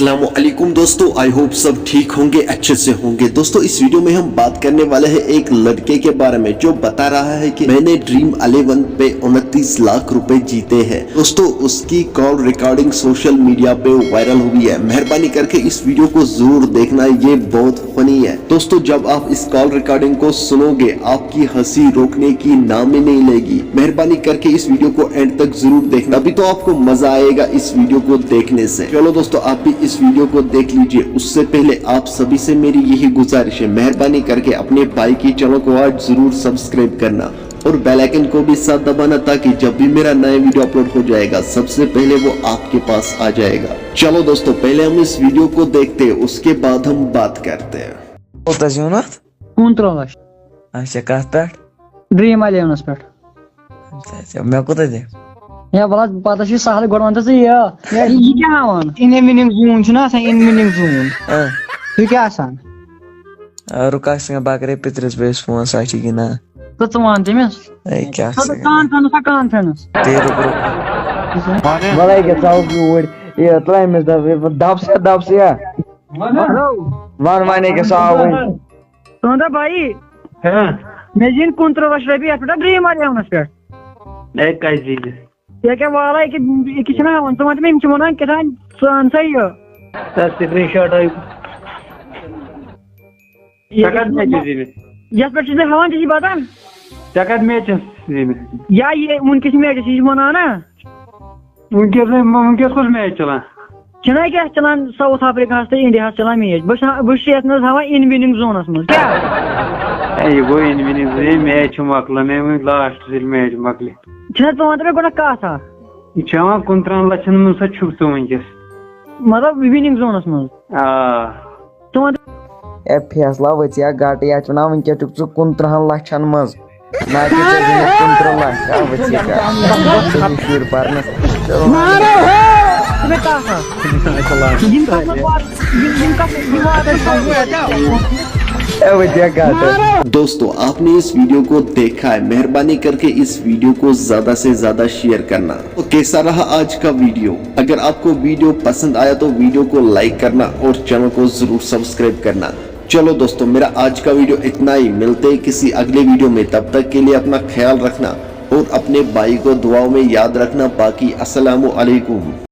अस्सलाम वालेकुम दोस्तों, आई होप सब ठीक होंगे, अच्छे से होंगे। दोस्तों इस वीडियो में हम बात करने वाले हैं एक लड़के के बारे में जो बता रहा है कि मैंने ड्रीम 11 पे 29 लाख रुपए जीते हैं। दोस्तों उसकी कॉल रिकॉर्डिंग सोशल मीडिया पे वायरल हुई है। मेहरबानी करके इस वीडियो को जरूर देखना, ये बहुत फनी है। दोस्तों जब आप इस कॉल रिकॉर्डिंग को सुनोगे आपकी हंसी रोकने की नाम ही नहीं लेगी। मेहरबानी करके इस वीडियो को एंड तक जरूर देखना, अभी तो आपको मजा आएगा इस वीडियो को देखने से। चलो दोस्तों आप भी इस वीडियो को देख लीजिए। उससे पहले आप सभी से मेरी यही गुजारिश है, मेहरबानी करके अपने भाई की चैनल को आज जरूर सब्सक्राइब करना और बेल आइकन को भी साथ दबाना, ताकि जब भी मेरा नया वीडियो अपलोड हो जाएगा सबसे पहले वो आपके पास आ जाएगा। चलो दोस्तों पहले हम इस वीडियो को देखते हैं, उसके बाद हम बात करते हैं। ड्रीम 11 पे मैं कोता दे या बला पता छ सहल गडवन त ये क्या हावन इन मीनिंग जून छ ना इन मीनिंग जून तू क्या आसान रुका संग बाकरे पितरस बेस फोन साची की ना तो तुमान तमिस ए क्या कॉन्फ्रेंस ते रुक मलाई के चाउ की ओड ये ट्राई में दब से या वन माने के साव तो भाई हां मैं जिन कंट्रोवर्सी भी एट ड्रीम 11 पे एक का चीज ये क्या वाला कि किछना वन तो मैं चिमोना के थान सही है स्क्रीनशॉट आई जगत में चीज में यस पर चीजें हवा जी बात है जगत में चीज या ये उनके में चीज मना ना उनके कुछ मैच चला चना क्या चलान साउथ अफ्रीका से इंडिया चला मैच बस ये न हवा इन विनिंग जोनस में क्या ये वो इन विनिंग मैच मकल में लास्ट मैच मकले चना तो मतलब गोना का था चवा 19 लक्षन में से छुप तो वंकस मतलब विनिंग जोनस में तो ए फैसला वचिया गाट या चुनाव वंके टुक 19 लक्षन मज ना कि 19 लाख आ वचिया का फिर पारने मारो तुम्हें का था जिनका दोस्तों आपने इस वीडियो को देखा है, मेहरबानी करके इस वीडियो को ज्यादा से ज्यादा शेयर करना। तो कैसा रहा आज का वीडियो? अगर आपको वीडियो पसंद आया तो वीडियो को लाइक करना और चैनल को जरूर सब्सक्राइब करना। चलो दोस्तों मेरा आज का वीडियो इतना ही, मिलते हैं किसी अगले वीडियो में। तब तक के लिए अपना ख्याल रखना और अपने भाई को दुआओं में याद रखना। बाकी अस्सलामु अलैकुम।